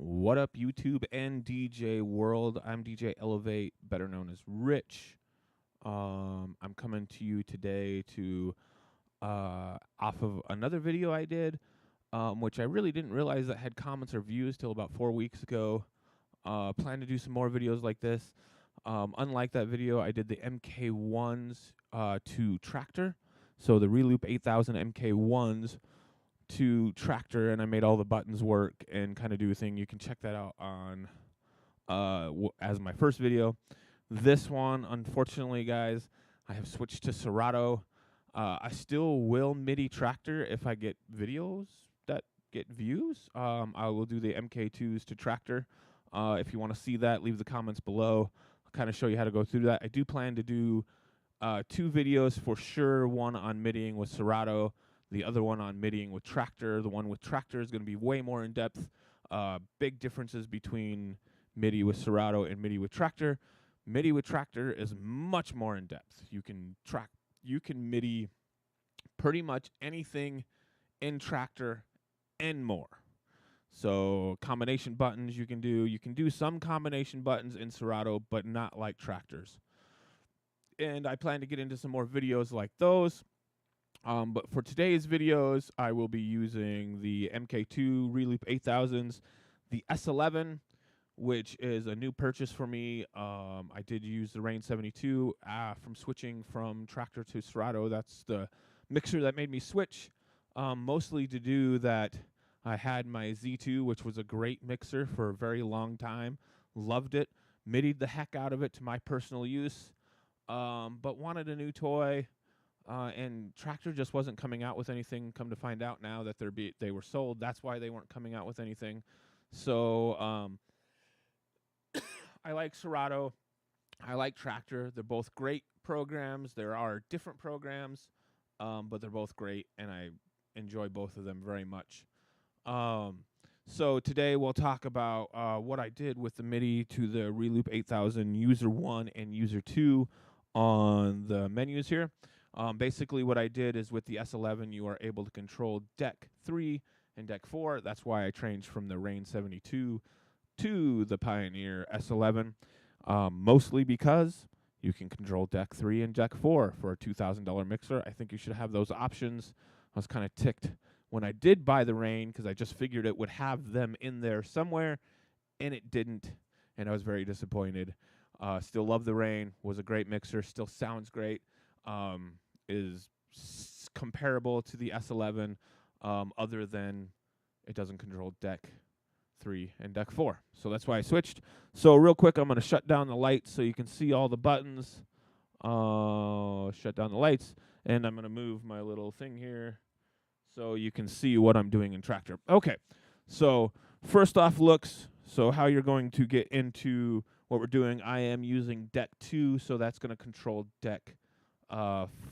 What up, YouTube and DJ world? I'm DJ Elevate, better known as Rich. I'm coming to you today to off of another video I did, which I really didn't realize that had comments or views till about 4 weeks ago. Plan to do some more videos like this. Unlike that video, I did the mk2s to Tractor, so the Reloop 8000 mk2s to Tractor, and I made all the buttons work and kind of do a thing. You can check that out on as my first video. This one, unfortunately, guys, I have switched to Serato. I still will MIDI Tractor if I get videos that get views. I will do the mk2s to Tractor. If you want to see that, leave the comments below. I'll kind of show you how to go through that. I do plan to do 2 videos for sure, one on MIDIing with Serato, the other one on MIDIing with Tractor. The one with Tractor is going to be way more in depth. Big differences between MIDI with Serato and MIDI with Tractor. MIDI with Tractor is much more in depth. You can MIDI pretty much anything in Tractor and more. So combination buttons you can do some combination buttons in Serato, but not like Tractor's. And I plan to get into some more videos like those. But for today's videos, I will be using the mk2 Reloop 8000s, the s11, which is a new purchase for me. I did use the Rain 72 from switching from Tractor to Serato. That's the mixer that made me switch, mostly to do that. I had my Z2, which was a great mixer for a very long time. Loved it. MIDI'd the heck out of it to my personal use, but wanted a new toy. And Tractor just wasn't coming out with anything. Come to find out now that they were sold. That's why they weren't coming out with anything. So I like Serato. I like Tractor. They're both great programs. There are different programs, but they're both great, and I enjoy both of them very much. So today we'll talk about what I did with the MIDI to the Reloop 8000 User 1 and User 2 on the menus here. Basically what I did is with the S11, you are able to control deck 3 and deck 4. That's why I changed from the Rain 72 to the Pioneer S11, mostly because you can control deck 3 and deck 4 for a $2,000 mixer. I think you should have those options. I was kind of ticked when I did buy the Rain because I just figured it would have them in there somewhere, and it didn't, and I was very disappointed. Still love the Rain. Was a great mixer. Still sounds great. Is comparable to the S11, other than it doesn't control deck 3 and deck 4. So that's why I switched. So real quick, I'm going to shut down the lights so you can see all the buttons. Shut down the lights, and I'm going to move my little thing here so you can see what I'm doing in Tractor. Okay, so first off looks, so how you're going to get into what we're doing. I am using deck 2, so that's going to control deck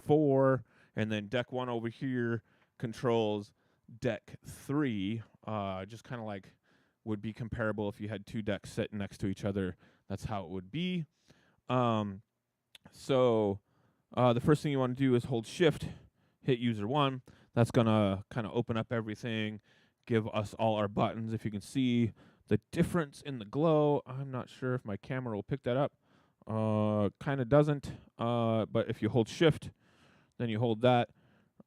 4, and then deck 1 over here controls deck 3. Just kind of like would be comparable if you had 2 decks sitting next to each other. That's how it would be. So the first thing you want to do is hold shift, hit user 1. That's gonna kind of open up everything, give us all our buttons. If you can see the difference in the glow, I'm not sure if my camera will pick that up. Kind of doesn't, but if you hold shift, then you hold that,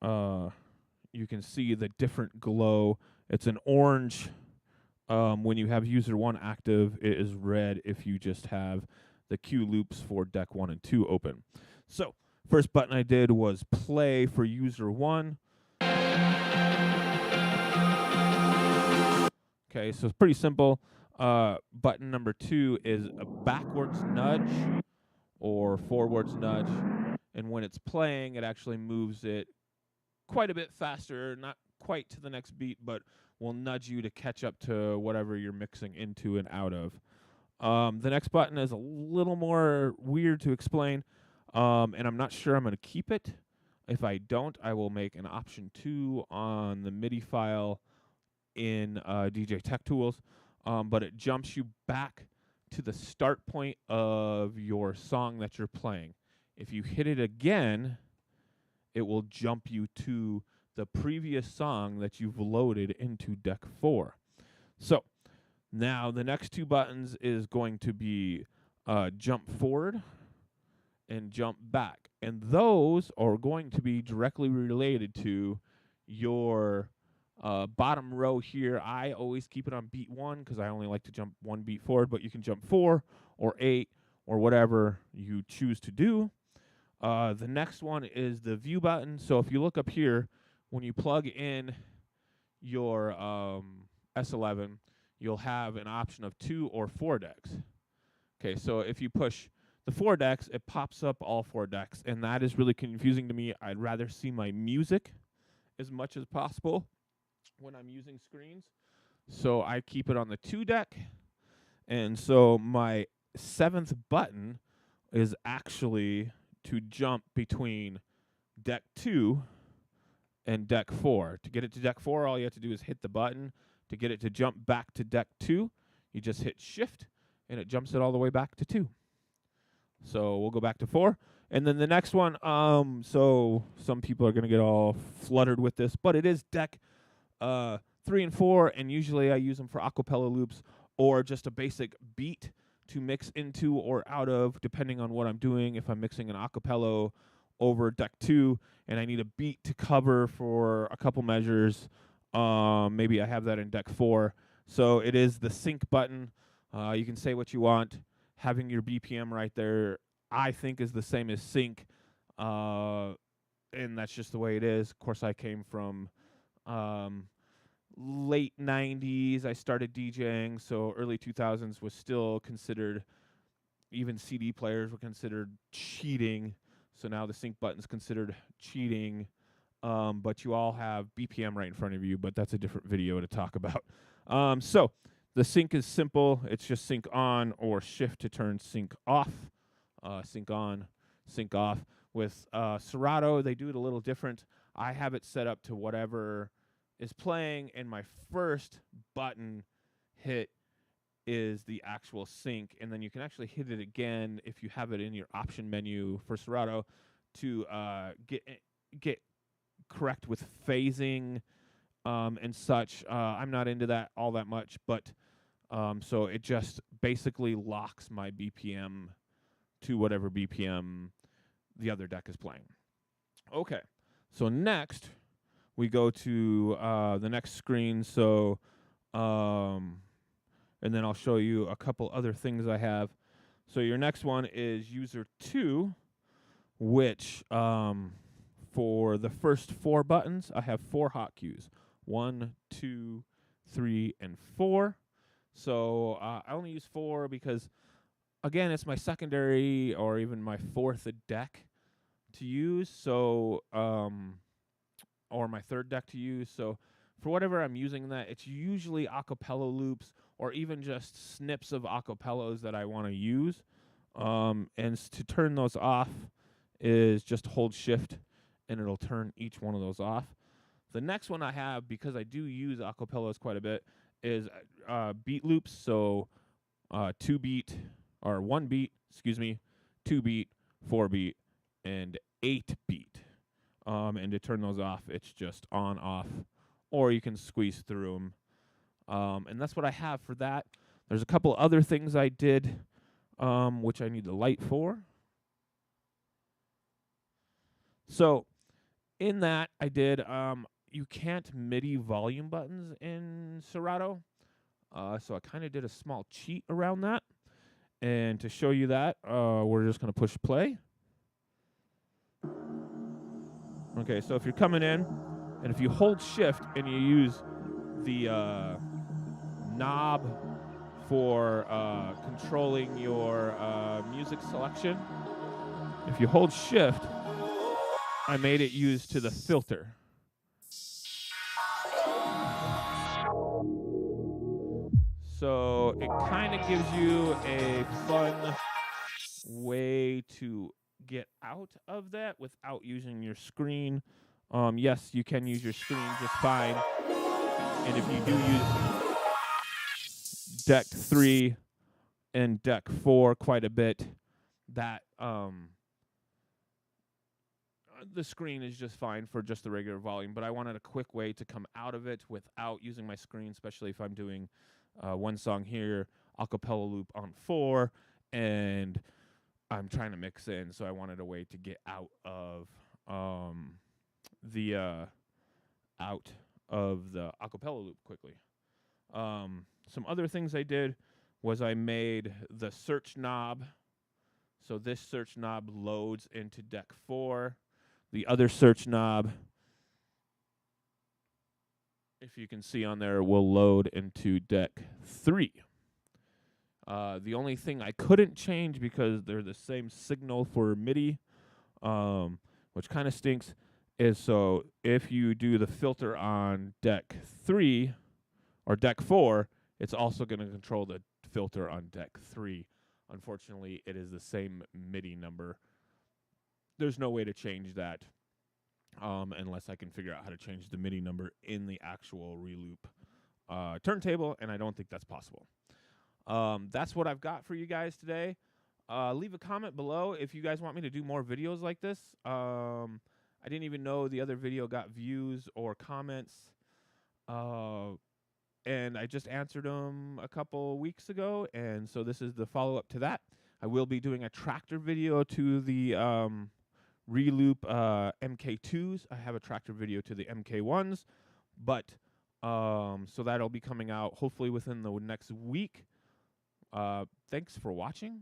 you can see the different glow. It's an orange when you have user 1 active. It is red if you just have the Q loops for deck 1 and 2 open. So first button I did was play for user 1. Okay, so it's pretty simple. Button number 2 is a backwards nudge or forwards nudge, and when it's playing, it actually moves it quite a bit faster, not quite to the next beat, but will nudge you to catch up to whatever you're mixing into and out of. The next button is a little more weird to explain, and I'm not sure I'm going to keep it. If I don't, I will make an option 2 on the MIDI file in DJ Tech Tools, but it jumps you back to the start point of your song that you're playing. If you hit it again, it will jump you to the previous song that you've loaded into deck 4. So Now, the next two buttons is going to be jump forward and jump back. And those are going to be directly related to your bottom row here. I always keep it on beat 1 because I only like to jump 1 beat forward, but you can jump 4 or 8 or whatever you choose to do. The next one is the view button. So if you look up here, when you plug in your S11, you'll have an option of 2 or 4 decks. Okay, so if you push the 4 decks, it pops up all 4 decks, and that is really confusing to me. I'd rather see my music as much as possible when I'm using screens. So I keep it on the 2 deck, and so my 7th button is actually to jump between deck 2 and deck 4. To get it to deck 4, all you have to do is hit the button. To get it to jump back to deck 2, you just hit shift, and it jumps it all the way back to 2. So we'll go back to 4. And then the next one, so some people are going to get all fluttered with this, but it is deck 3 and 4, and usually I use them for acapella loops or just a basic beat to mix into or out of, depending on what I'm doing. If I'm mixing an acapella over deck 2 and I need a beat to cover for a couple measures, maybe I have that in deck 4. So it is the sync button. You can say what you want. Having your BPM right there, I think, is the same as sync, and that's just the way it is. Of course, I came from late 90s. I started DJing, so early 2000s was still considered, even CD players were considered cheating. So now the sync button's considered cheating, but you all have BPM right in front of you, but that's a different video to talk about. So the sync is simple. It's just sync on or shift to turn sync off. Sync on, sync off. With Serato, they do it a little different. I have it set up to whatever is playing, and my first button hit is the actual sync, and then you can actually hit it again if you have it in your option menu for Serato to get correct with phasing and such. I'm not into that all that much, but so it just basically locks my BPM to whatever BPM the other deck is playing. Okay, so next we go to the next screen. So, and then I'll show you a couple other things I have. So your next one is user 2, which for the first 4 buttons, I have 4 hot cues. 1, 2, 3, and 4. So I only use 4 because, again, it's my secondary or even my 4th deck to use. So, or my 3rd deck to use. So for whatever I'm using that, it's usually acapella loops or even just snips of acapellas that I want to use. And to turn those off is just hold shift and it'll turn each one of those off. The next one I have, because I do use acapellas quite a bit, is beat loops. So 2 beat or 1 beat, 2 beat, 4 beat, and 8 beat. And to turn those off, it's just on, off, or you can squeeze through them. And that's what I have for that. There's a couple other things I did, which I need the light for. So in that, I did, you can't MIDI volume buttons in Serato. So I kind of did a small cheat around that. And to show you that, we're just going to push play. Okay, so if you're coming in, and if you hold shift and you use the knob for controlling your music selection, if you hold shift, I made it use to the filter. So it kind of gives you a fun way to get out of that without using your screen. Yes, you can use your screen just fine. And if you do use deck 3 and deck 4 quite a bit, that the screen is just fine for just the regular volume, but I wanted a quick way to come out of it without using my screen, especially if I'm doing one song here, acapella loop on 4, and I'm trying to mix in, so I wanted a way to get out of the acapella loop quickly. Some other things I did was I made the search knob. So this search knob loads into deck 4. The other search knob, if you can see on there, will load into deck 3. The only thing I couldn't change, because they're the same signal for MIDI, which kind of stinks, is so if you do the filter on deck 3 or deck 4, it's also going to control the filter on deck 3. Unfortunately, it is the same MIDI number. There's no way to change that unless I can figure out how to change the MIDI number in the actual Reloop turntable, and I don't think that's possible. That's what I've got for you guys today. Leave a comment below if you guys want me to do more videos like this. I didn't even know the other video got views or comments. And I just answered them a couple weeks ago, and so this is the follow-up to that. I will be doing a tractor video to the Reloop mk2s. I have a tractor video to the mk1s, but so that'll be coming out hopefully within the next week. Thanks for watching.